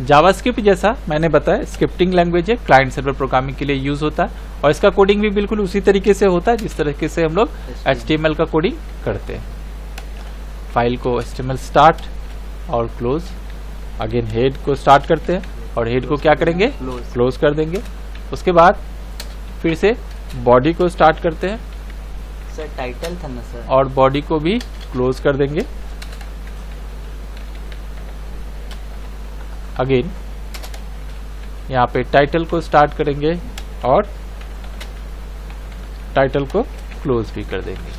JavaScript जैसा मैंने बताया स्क्रिप्टिंग लैंग्वेज है, क्लाइंट सर्वर प्रोग्रामिंग के लिए यूज होता है और इसका कोडिंग भी बिल्कुल उसी तरीके से होता है जिस तरीके से हम लोग HTML का कोडिंग करते हैं। फाइल को HTML स्टार्ट और क्लोज, अगेन हेड को स्टार्ट करते हैं और हेड को क्या करेंगे, क्लोज कर देंगे। उसके बाद फिर से बॉडी को स्टार्ट करते हैं सर, टाइटल था ना सर, और बॉडी को भी क्लोज कर देंगे। अगेन यहाँ पे टाइटल को स्टार्ट करेंगे और टाइटल को क्लोज भी कर देंगे।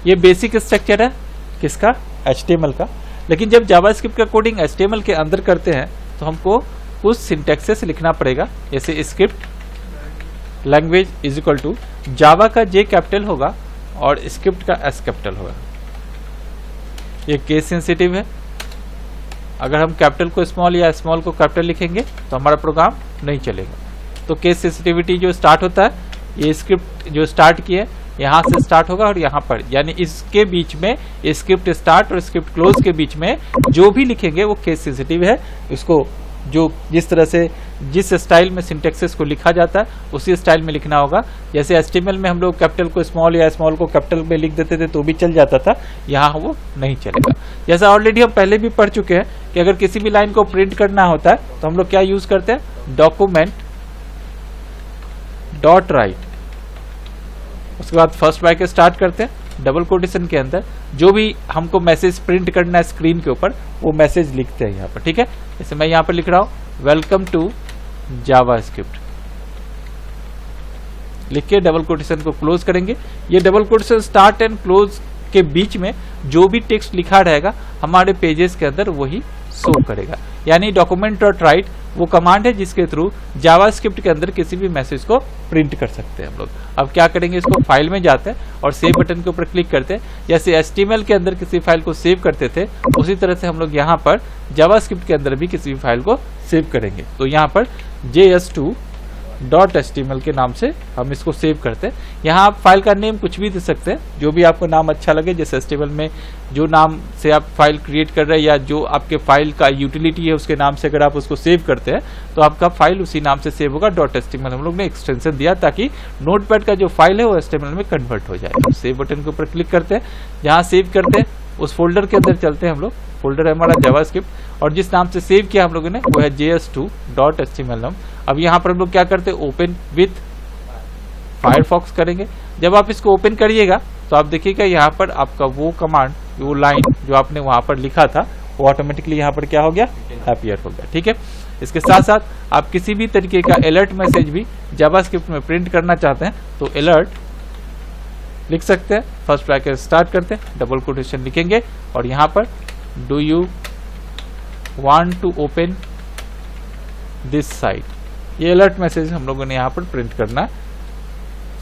ये बेसिक स्ट्रक्चर है किसका, HTML का। लेकिन जब जावास्क्रिप्ट का कोडिंग HTML के अंदर करते हैं तो हमको कुछ सिंटैक्सेस लिखना पड़ेगा, जैसे script language is equal to Java का J कैपिटल होगा और स्क्रिप्ट का S कैपिटल होगा। ये केस सेंसिटिव है, अगर हम कैपिटल को स्मॉल या स्मॉल को कैपिटल लिखेंगे तो हमारा प्रोग्राम नहीं चलेगा। तो केस सेंसिटिविटी जो स्टार्ट होता है, ये स्क्रिप्ट जो स्टार्ट की है यहाँ से स्टार्ट होगा और यहाँ पर, यानी इसके बीच में स्क्रिप्ट स्टार्ट और स्क्रिप्ट क्लोज के बीच में जो भी लिखेंगे वो केस सेंसिटिव है। इसको जो जिस तरह से जिस स्टाइल में सिंटैक्सेस को लिखा जाता है उसी स्टाइल में लिखना होगा। जैसे HTML में हम लोग कैपिटल को स्मॉल या स्मॉल को कैपिटल में लिख देते थे तो भी चल जाता था, यहाँ वो नहीं चलेगा। जैसा ऑलरेडी हम पहले भी पढ़ चुके हैं कि अगर किसी भी लाइन को प्रिंट करना होता है तो हम लोग क्या यूज करते हैं, डॉक्यूमेंट डॉट राइट, उसके बाद फर्स्ट ब्रैकेट स्टार्ट करते हैं, डबल कोटेशन के अंदर जो भी हमको मैसेज प्रिंट करना है स्क्रीन के ऊपर वो मैसेज लिखते हैं यहाँ पर। ठीक है, जैसे मैं यहाँ पर लिख रहा हूँ वेलकम टू जावास्क्रिप्ट, लिख के डबल कोटेशन को क्लोज करेंगे। ये double quotation start and close के बीच में जो भी टेक्स्ट लिखा रहेगा हमारे पेजेस के अंदर वही शो करेगा। यानी डॉक्यूमेंट डॉट राइट वो कमांड है जिसके थ्रू जावास्क्रिप्ट के अंदर किसी भी मैसेज को प्रिंट कर सकते हैं हम लोग। अब क्या करेंगे, इसको फाइल में जाते हैं और सेव बटन के ऊपर क्लिक करते हैं। जैसे HTML के अंदर किसी फाइल को सेव करते थे उसी तरह से हम लोग यहाँ पर जावास्क्रिप्ट के अंदर भी किसी भी फाइल को सेव करेंगे। तो यहाँ पर js2.html के नाम से हम इसको सेव करते हैं। यहाँ आप फाइल का नेम कुछ भी दे सकते हैं, जो भी आपको नाम अच्छा लगे। जैसे HTML में जो नाम से आप फाइल क्रिएट कर रहे हैं या जो आपके फाइल का यूटिलिटी है उसके नाम से अगर आप उसको सेव करते हैं तो आपका फाइल उसी नाम से सेव होगा। .html हम लोग ने एक्सटेंशन दिया ताकि नोटपैड का जो फाइल है वो HTML में कन्वर्ट हो जाए। सेव बटन के ऊपर क्लिक करते हैं, जहाँ सेव करते हैं उस फोल्डर के अंदर चलते हैं हम लोग। फोल्डर है हमारा जावास्क्रिप्ट और जिस नाम से सेव किया हम लोगों ने वो है js2.html नाम। अब यहाँ पर हम लोग क्या करते हैं, ओपन विथ फायरफॉक्स करेंगे। जब आप इसको ओपन करिएगा तो आप देखिएगा यहाँ पर आपका वो कमांड, वो लाइन जो आपने वहां पर लिखा था वो ऑटोमेटिकली यहाँ पर क्या हो गया, अपीयर हो गया। ठीक है, इसके साथ साथ आप किसी भी तरीके का अलर्ट मैसेज भी जावास्क्रिप्ट में प्रिंट करना चाहते हैं तो अलर्ट लिख सकते हैं। फर्स्ट ब्रैकेट स्टार्ट करते हैं, डबल कोटेशन लिखेंगे और यहाँ पर do you want to open this site, ये अलर्ट मैसेज हम लोगों ने यहाँ पर प्रिंट करना है।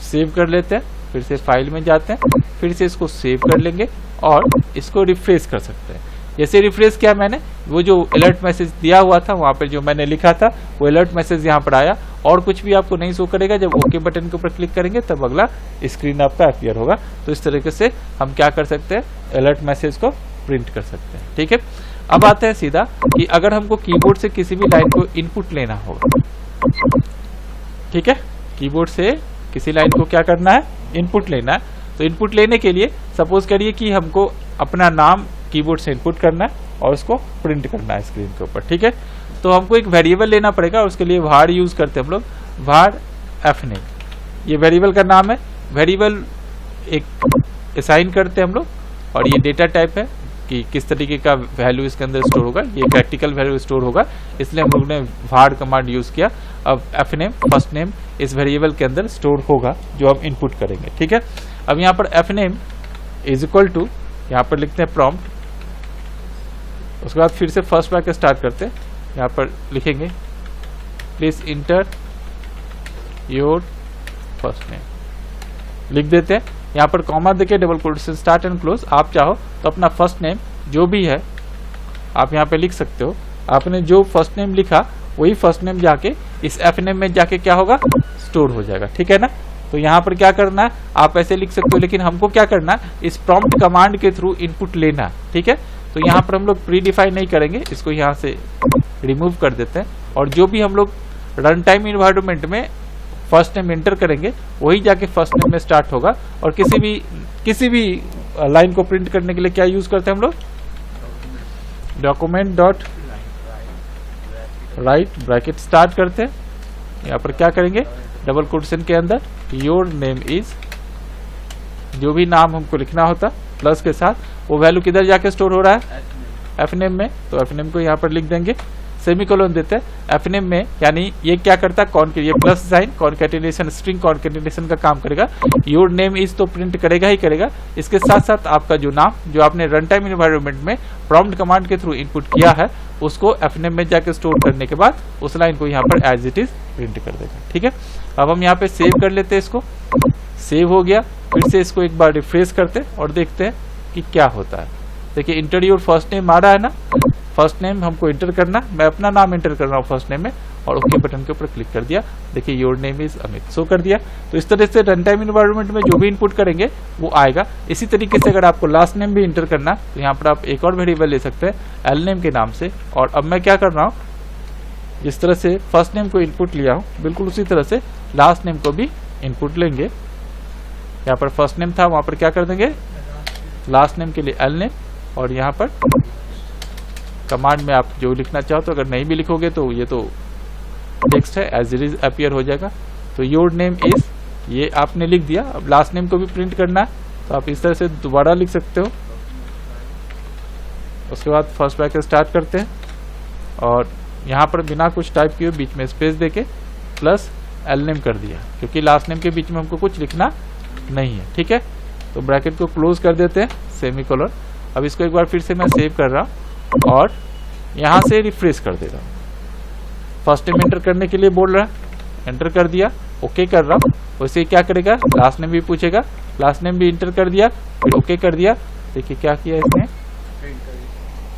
सेव कर लेते हैं, फिर से फाइल में जाते हैं, फिर से इसको सेव कर लेंगे और इसको रिफ्रेश कर सकते हैं। जैसे रिफ्रेश किया मैंने, वो जो अलर्ट मैसेज दिया हुआ था वहां पर जो मैंने लिखा था वो अलर्ट मैसेज यहाँ पर आया और कुछ भी आपको नहीं शो करेगा। जब ओके बटन के ऊपर क्लिक करेंगे तब अगला स्क्रीन आपका अपीयर होगा। तो इस तरीके से हम क्या कर सकते हैं, अलर्ट मैसेज को प्रिंट कर सकते हैं। ठीक है, अब आते हैं सीधा कि अगर हमको कीबोर्ड से किसी भी लाइन को इनपुट लेना होगा। ठीक है, कीबोर्ड से किसी लाइन को क्या करना है, इनपुट लेना है। तो इनपुट लेने के लिए सपोज करिए कि हमको अपना नाम कीबोर्ड से इनपुट करना है और उसको प्रिंट करना है स्क्रीन के ऊपर। ठीक है, तो हमको एक वेरिएबल लेना पड़ेगा, उसके लिए var यूज करते हैं हम लोग, var fname, ये वेरिएबल का नाम है। वेरिएबल एक असाइन करते हैं हम लोग और ये डेटा टाइप है कि किस तरीके का वैल्यू इसके अंदर स्टोर होगा, ये प्रैक्टिकल वैल्यू स्टोर होगा, इसलिए हम लोग ने var कमांड यूज किया। अब fname फर्स्ट नेम इस वेरिएबल के अंदर स्टोर होगा जो हम इनपुट करेंगे। ठीक है, अब यहाँ पर fname इज इक्वल टू, यहाँ पर लिखते हैं प्रॉम्प्ट, उसके बाद फिर से फर्स्ट ब्रैकेट स्टार्ट करते हैं, यहाँ पर लिखेंगे please inter your first name, लिख देते हैं। यहाँ पर कॉमा देके double quotation start and close, आप चाहो तो अपना फर्स्ट नेम जो भी है आप यहाँ पे लिख सकते हो। आपने जो फर्स्ट नेम लिखा वही फर्स्ट नेम जाके इस fname में जाके क्या होगा, स्टोर हो जाएगा। ठीक है ना, तो यहाँ पर क्या करना है, आप ऐसे लिख सकते हो लेकिन हमको क्या करना है, इस प्रॉम्प्ट कमांड के थ्रू इनपुट लेना। ठीक है, तो तो यहाँ पर हम लोग प्री डिफाइन नहीं करेंगे, इसको यहाँ से रिमूव कर देते हैं। और जो भी हम लोग रन टाइम इन्वायरमेंट में फर्स्ट नेम एंटर करेंगे वही जाके फर्स्ट नेम में स्टार्ट होगा। और किसी भी लाइन को प्रिंट करने के लिए क्या यूज करते हैं हम लोग, document dot right bracket start करते हैं। यहाँ पर क्या करेंगे, डबल कोटेशन के अंदर योर नेम इज, जो भी नाम हमको लिखना होता प्लस के साथ, वो वैल्यू किधर जाके स्टोर हो रहा है, एफ नेम में। तो एफ नेम को यहाँ पर लिख देंगे, सेमीकोलन देते हैं एफ नेम में, यानी ये क्या करता है, ये plus sign concatenation, string concatenation का काम करेगा। योर नेम इज तो प्रिंट करेगा ही करेगा, इसके साथ साथ आपका जो नाम जो आपने रन टाइम इन्वायरमेंट में प्रॉम्प्ट कमांड के थ्रू इनपुट किया है उसको एफ नेम में जाके स्टोर करने के बाद उस लाइन को यहाँ पर एज इट इज प्रिंट कर देगा। ठीक है, अब हम यहाँ पे सेव कर लेते हैं, इसको सेव हो गया। फिर से इसको एक बार रिफ्रेश करते हैं और देखते हैं कि क्या होता है। देखिए इंटर योर फर्स्ट नेम आ रहा है ना, फर्स्ट नेम हमको इंटर करना, मैं अपना नाम इंटर कर रहा हूँ फर्स्ट नेम में और ओके बटन के ऊपर क्लिक कर दिया। देखिए your name is Amit show कर दिया। तो इस तरह से रन टाइम इन्वायरमेंट में जो भी इनपुट करेंगे वो आएगा। इसी तरीके से अगर आपको लास्ट नेम भी इंटर करना तो यहाँ पर आप एक और वेरिएबल ले सकते हैं एल नेम के नाम से। और अब मैं क्या कर रहा हूँ, जिस तरह से फर्स्ट नेम को इनपुट लिया हूँ बिल्कुल उसी तरह से लास्ट नेम को भी इनपुट लेंगे। यहाँ पर फर्स्ट नेम था, वहां पर क्या कर देंगे, लास्ट नेम के लिए एल नेम। और यहाँ पर कमांड में आप जो लिखना चाहो तो अगर नहीं भी लिखोगे तो ये तो टेक्स्ट है एज इट इज अपीयर हो जाएगा। तो योर नेम इज, ये आपने लिख दिया। अब लास्ट नेम को भी प्रिंट करना है तो आप इस तरह से दोबारा लिख सकते हो। उसके बाद फर्स्ट ब्रैकेट स्टार्ट करते हैं और यहाँ पर बिना कुछ टाइप किए बीच में स्पेस देके प्लस एल नेम कर दिया, क्योंकि लास्ट नेम के बीच में हमको कुछ लिखना नहीं है। ठीक है, तो ब्रैकेट को क्लोज कर देते हैं, सेमीकोलन। अब इसको एक बार फिर से मैं सेव कर रहा हूँ और यहाँ से रिफ्रेश कर दे रहा हूँ। फर्स्ट नेम एंटर करने के लिए बोल रहा है, एंटर कर दिया, ओके कर रहा हूँ। वैसे क्या करेगा, लास्ट नेम भी पूछेगा, लास्ट नेम भी एंटर कर दिया, फिर ओके कर दिया। देखिए क्या किया इसने,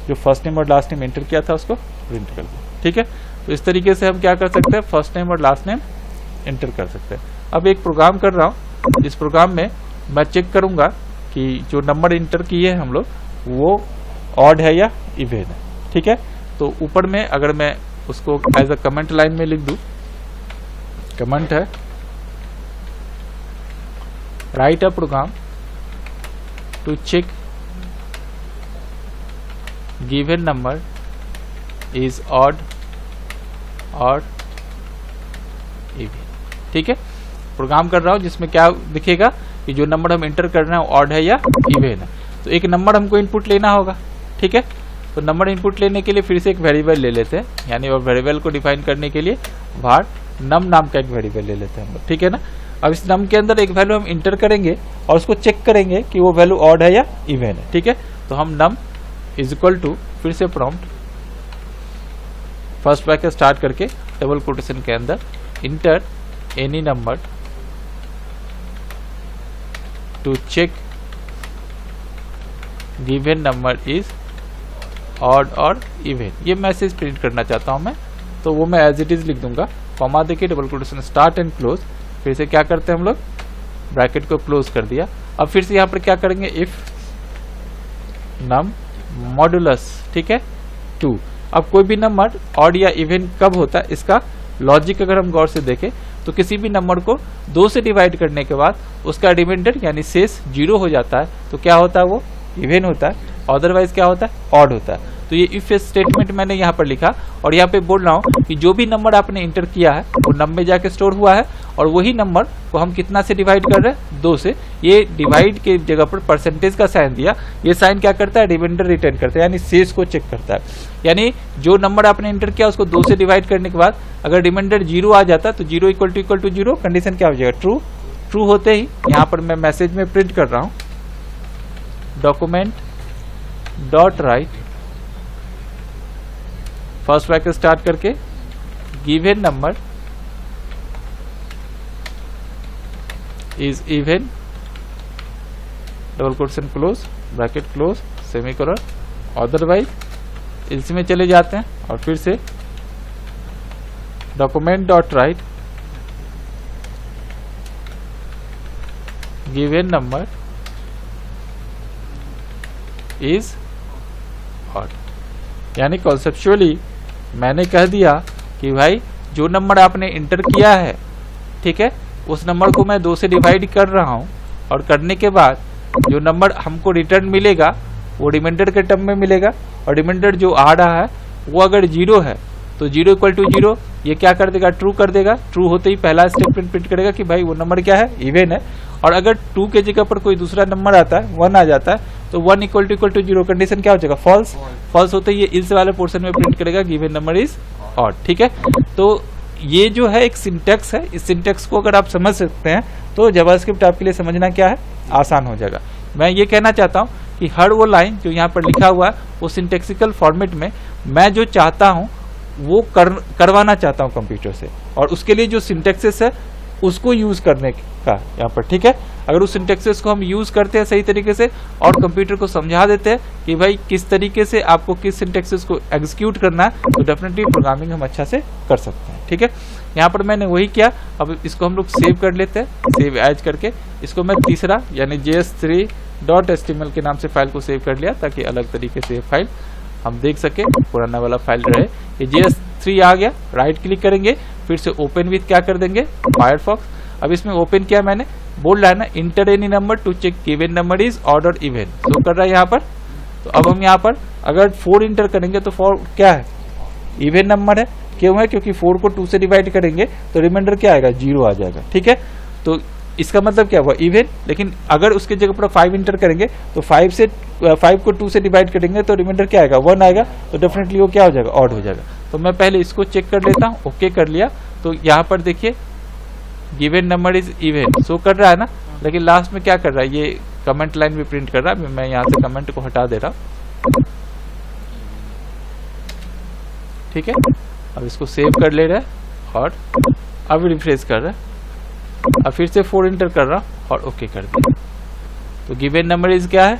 जो फर्स्ट नेम और लास्ट नेम एंटर किया था उसको प्रिंट कर दिया। ठीक है, तो इस तरीके से हम क्या कर सकते हैं, फर्स्ट नेम और लास्ट नेम एंटर कर सकते हैं। अब एक प्रोग्राम कर रहा हूँ, इस प्रोग्राम में मैं चेक करूंगा कि जो नंबर इंटर किए हैं हम लोग वो ऑड है या इवन है। ठीक है, तो ऊपर में अगर मैं उसको एज अ कमेंट लाइन में लिख दूं, कमेंट है write a program to check given number is odd और इवन। ठीक है, प्रोग्राम कर रहा हूं जिसमें क्या दिखेगा कि जो नंबर हम एंटर कर रहे हैं ऑड है या इवन है। तो एक नंबर हमको इनपुट लेना होगा। ठीक है, तो नंबर इनपुट लेने के लिए फिर से एक वेरिएबल ले लेते हैं, यानी और वेरिएबल को डिफाइन करने के लिए var num नाम का एक वेरिएबल ले लेते हैं हम लोग। ठीक है ना, अब इस नम के अंदर एक वैल्यू हम इंटर करेंगे और उसको चेक करेंगे कि वो वैल्यू ऑड है या इवन है। ठीक है, तो हम नम इज इक्वल टू, फिर से प्रॉम्प्ट फर्स्ट ब्रैकेट स्टार्ट करके डबल कोटेशन के अंदर enter any number to check given number is odd और इवन। ये मैसेज प्रिंट करना चाहता हूं मैं, तो वो मैं एज इट इज लिख दूंगा, कॉमा देके double quotation start and close. फिर से क्या करते हैं हम लोग, ब्रैकेट को क्लोज कर दिया। अब फिर से यहाँ पर क्या करेंगे, इफ नम मॉडुलस, ठीक है, 2। अब कोई भी नंबर ऑड या इवन कब होता है, इसका लॉजिक अगर हम गौर से देखें तो किसी भी नंबर को 2 से डिवाइड करने के बाद उसका रिमाइंडर यानी शेष 0 हो जाता है तो क्या होता है, वो इवन होता है, अदरवाइज क्या होता है, ऑड होता है। तो ये इफ स्टेटमेंट मैंने यहाँ पर लिखा और यहाँ पे बोल रहा हूँ कि जो भी नंबर आपने इंटर किया है वो नम में जाके स्टोर हुआ है और वही नंबर को हम कितना से डिवाइड कर रहे हैं, 2 से। ये डिवाइड के जगह पर परसेंटेज का साइन दिया, ये साइन क्या करता है, रिमाइंडर रिटर्न करता है, यानी शेष को चेक करता है। यानी जो नंबर आपने इंटर किया उसको 2 से डिवाइड करने के बाद अगर रिमाइंडर 0 आ जाता तो 0 इक्वल टू 0, कंडीशन क्या हो जाएगा, ट्रू। ट्रू होते ही यहाँ पर मैं मैसेज में प्रिंट कर रहा हूँ, document dot write first bracket start करके given number is even double quotation close bracket close semicolon, otherwise इसमें चले जाते हैं और फिर से document dot write given number is odd. यानी कॉन्सेप्चुअली मैंने कह दिया कि भाई जो नंबर आपने इंटर किया है, ठीक है, उस नंबर को मैं 2 से डिवाइड कर रहा हूं, और करने के बाद जो नंबर हमको रिटर्न मिलेगा वो रिमाइंडर के टर्म में मिलेगा, और रिमाइंडर जो आ रहा है वो अगर 0 है तो 0 इक्वल टू 0 ये क्या कर देगा, ट्रू कर देगा। ट्रू होते ही पहला स्टेटमेंट प्रिंट करेगा कि भाई वो नंबर क्या है, इवन है। और अगर 2 के जगह पर कोई दूसरा नंबर आता है, 1 आ जाता है, तो 1 इक्वल टू 0 कंडीशन क्या हो जाएगा, फॉल्स। फॉल्स होते ही ये इल्स वाले पोर्शन में प्रिंट करेगा गिवन नंबर इज ऑड, ठीक है। तो ये जो है एक सिंटेक्स है, इस सिंटेक्स को अगर आप समझ सकते हैं तो जावास्क्रिप्ट आपके लिए समझना क्या है, आसान हो जाएगा। मैं ये कहना चाहता हूँ कि हर वो लाइन जो यहाँ पर लिखा हुआ है वो सिंटेक्सिकल फॉर्मेट में मैं जो चाहता हूँ वो करवाना चाहता हूँ कंप्यूटर से, और उसके लिए जो सिंटेक्सेस है उसको यूज करने का यहाँ पर, ठीक है। अगर उस सिंटेक्सेस को हम यूज करते हैं सही तरीके से और कंप्यूटर को समझा देते हैं कि भाई किस तरीके से आपको किस सिंटेक्सेस को एग्जीक्यूट करना है, तो डेफिनेटली प्रोग्रामिंग हम अच्छा से कर सकते हैं, ठीक है। यहाँ पर मैंने वही किया। अब इसको हम लोग सेव कर लेते हैं, सेव एज करके इसको मैं तीसरा यानी js3.html के नाम से फाइल को सेव कर लिया, ताकि अलग तरीके से फाइल हम देख सके, पुराना वाला फाइल रहे। ये js3 आ गया, राइट क्लिक करेंगे, फिर से ओपन विथ क्या कर देंगे, फायरफॉक्स। अब इसमें ओपन किया मैंने, बोल रहा है ना enter any number to check given number is odd और इवन, तो कर रहा है यहाँ पर। तो अब हम यहाँ पर अगर 4 इंटर करेंगे तो 4 क्या है, इवन नंबर है। क्यों है, क्योंकि 4 को 2 से डिवाइड करेंगे तो रिमाइंडर क्या आएगा, 0 आ जाएगा, ठीक है। तो इसका मतलब क्या हुआ, इवन। लेकिन अगर उसके जगह पर 5 इंटर करेंगे तो 5 को 2 से डिवाइड करेंगे तो रिमाइंडर क्या आएगा, 1 आएगा, तो डेफिनेटली वो क्या हो जाएगा, ऑड हो जाएगा। तो मैं पहले इसको चेक कर लेता हूँ, ओके कर लिया। तो यहाँ पर देखिए given number is even show कर रहा है ना, लेकिन लास्ट में क्या कर रहा है, ये कमेंट लाइन भी प्रिंट कर रहा है। मैं यहाँ से कमेंट को हटा दे रहा हूँ, ठीक है। अब इसको सेव कर ले रहा है और अब रिफ्रेश कर रहा है, अब फिर से 4 इंटर कर रहा और ओके कर दिया। तो गिवन नंबर इज क्या है,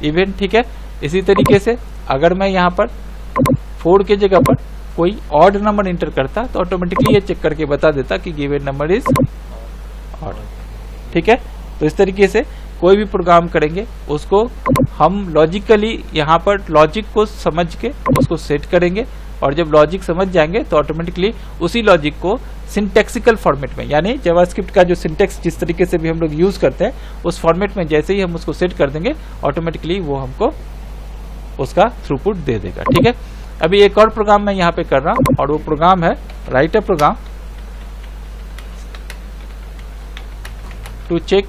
इवन, ठीक है। इसी तरीके से अगर मैं यहाँ पर 4 के जगह पर कोई ऑड नंबर इंटर करता तो ऑटोमेटिकली ये चेक करके बता देता कि गिवन नंबर इज ऑड, ठीक है। तो इस तरीके से कोई भी प्रोग्राम करेंगे उसको हम लॉजिकली यहाँ पर लॉजिक को समझ के उसको सेट करेंगे, और जब लॉजिक समझ जाएंगे तो ऑटोमेटिकली उसी लॉजिक को सिंटेक्सिकल फॉर्मेट में, यानी जावास्क्रिप्ट का जो सिंटेक्स जिस तरीके से भी हम लोग यूज करते हैं उस फॉर्मेट में जैसे ही हम उसको सेट कर देंगे ऑटोमेटिकली वो हमको उसका थ्रूपुट दे देगा, ठीक है। अभी एक और प्रोग्राम मैं यहाँ पे कर रहा हूँ, और वो प्रोग्राम है write a program to check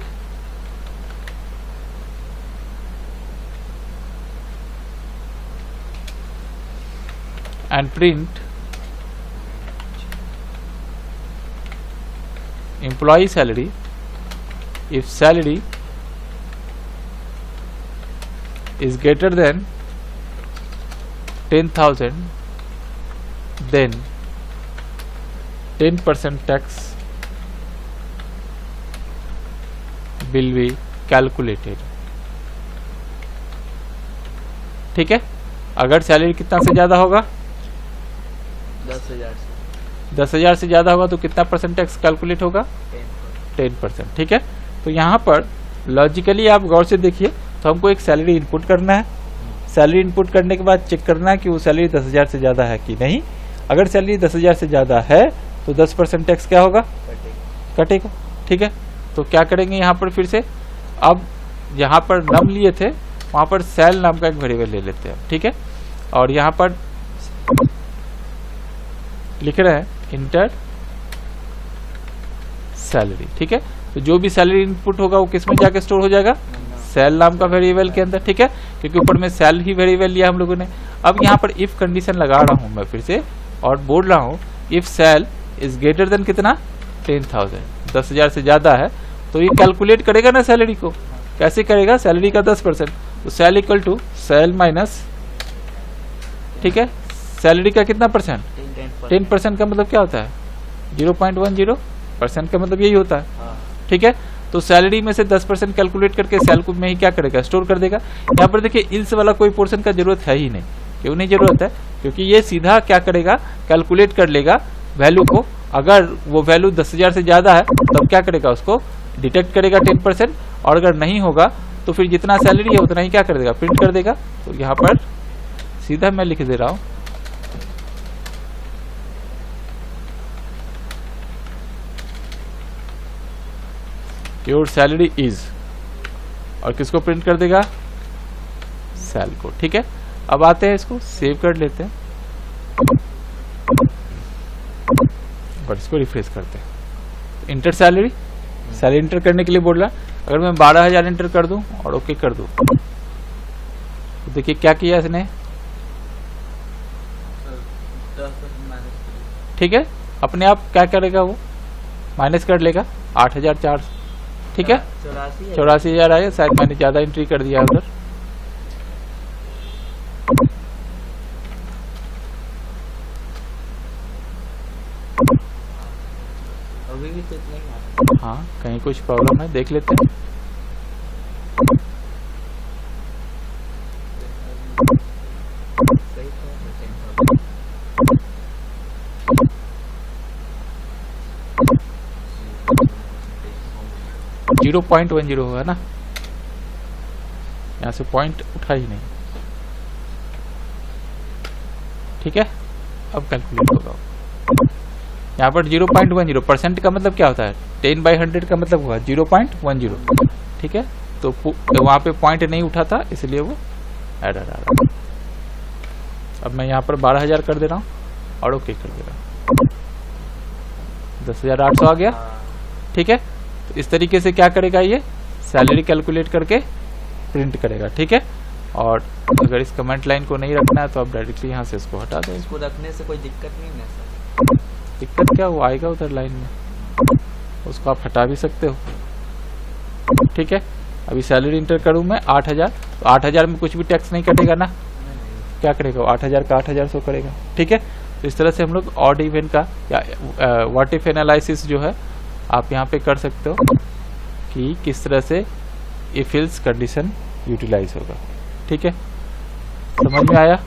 and print employee salary if salary is greater than 10,000 then 10% tax will be calculated, ठीक है। अगर सैलरी कितना से ज्यादा होगा, 10,000 से ज्यादा होगा तो कितना परसेंट टैक्स कैलकुलेट होगा, 10%, ठीक है। तो यहाँ पर लॉजिकली आप गौर से देखिए, तो हमको एक सैलरी इनपुट करना है। सैलरी इनपुट करने के बाद चेक करना है कि वो सैलरी 10,000 से ज्यादा है कि नहीं। अगर सैलरी 10,000 से ज्यादा है तो 10% टैक्स क्या होगा, कटेगा, ठीक है। तो क्या करेंगे यहाँ पर फिर से, अब यहाँ पर नम लिए थे वहां पर सेल नाम का एक वेरिएबल ले लेते हैं, ठीक है। और यहाँ पर लिख रहे हैं इंटर सैलरी, ठीक है। तो जो भी सैलरी इनपुट होगा वो किस में जाके स्टोर हो जाएगा, सेल नाम का वेरिएबल के अंदर, ठीक है, क्योंकि ऊपर में सेल ही वेरिएबल लिया हम लोगों ने। अब यहाँ पर इफ कंडीशन लगा रहा हूं मैं फिर से और बोल रहा हूं if sale is greater than कितना, 10,000, 10,000 से ज्यादा है, तो ये कैलकुलेट करेगा ना सैलरी को। कैसे करेगा, सैलरी का 10%, तो sale equal to sale minus, ठीक है, सैलरी का कितना परसेंट, 10% का मतलब क्या होता है, 0.10% का मतलब यही होता है, ठीक है। तो सैलरी में से 10% कैलकुलेट करके सेल को में ही क्या करेगा, स्टोर कर देगा। यहाँ पर देखिए इल्स वाला कोई पोर्शन का जरूरत है ही नहीं। क्यों नहीं जरूरत है, क्योंकि ये सीधा क्या करेगा, कैलकुलेट कर लेगा वैल्यू को। अगर वो वैल्यू 10,000 से ज्यादा है तब क्या करेगा, उसको डिटेक्ट करेगा 10%, और अगर नहीं होगा तो फिर जितना सैलरी है उतना ही क्या कर देगा, प्रिंट कर देगा। तो यहाँ पर सीधा मैं लिख दे रहा हूं, योर सैलरी इज, और किसको प्रिंट कर देगा, सेल को। ठीक है, अब आते हैं इसको सेव कर लेते हैं और इसको रिफ्रेश करते हैं। इंटर सैलरी, सैलरी इंटर करने के लिए बोल रहा, अगर मैं 12,000 इंटर कर दूं और ओके कर दूं तो देखिए क्या किया इसने। ठीक है, अपने आप क्या करेगा, वो माइनस कर लेगा 8,400। ठीक है, 84,000 आया, शायद मैंने ज्यादा एंट्री कर दिया उधर। अभी भी तो इतना ही आ रहा है। हाँ, कहीं कुछ प्रॉब्लम है, देख लेते हैं। सही था, 0.10 होगा ना, यहाँ से पॉइंट उठा ही नहीं। ठीक है, अब कैलकुलेट होगा यहाँ पर 0.10%। का मतलब क्या होता है, 10/100 का मतलब हुआ 0.10। ठीक है, तो वहां पे पॉइंट नहीं उठा था, इसलिए वो एरर आ रहा है। अब मैं यहाँ पर 12,000 कर दे रहा हूँ और ओके कर दे रहा हूँ, 10,800 आ गया। ठीक है, तो इस तरीके से क्या करेगा, ये सैलरी कैलकुलेट करके प्रिंट करेगा। ठीक है, और अगर इस कमेंट लाइन को नहीं रखना है तो आप डायरेक्टली यहाँ से इसको हटा दें। इसको रखने से कोई दिक्कत नहीं है सर? दिक्कत क्या, वो आएगा उधर लाइन में, उसको आप हटा भी सकते हो। ठीक है, अभी सैलरी इंटर करूँ मैं 8,000, तो 8,000 में कुछ भी टैक्स नहीं कटेगा ना, क्या करेगा, 8,000 का 8,000 करेगा। ठीक है, तो इस तरह से हम लोग ऑड इवन का या व्हाट इफ एनालिसिस जो है आप यहाँ पे कर सकते हो कि किस तरह से इफ एल्स कंडीशन यूटिलाइज होगा। ठीक है, समझ में आया।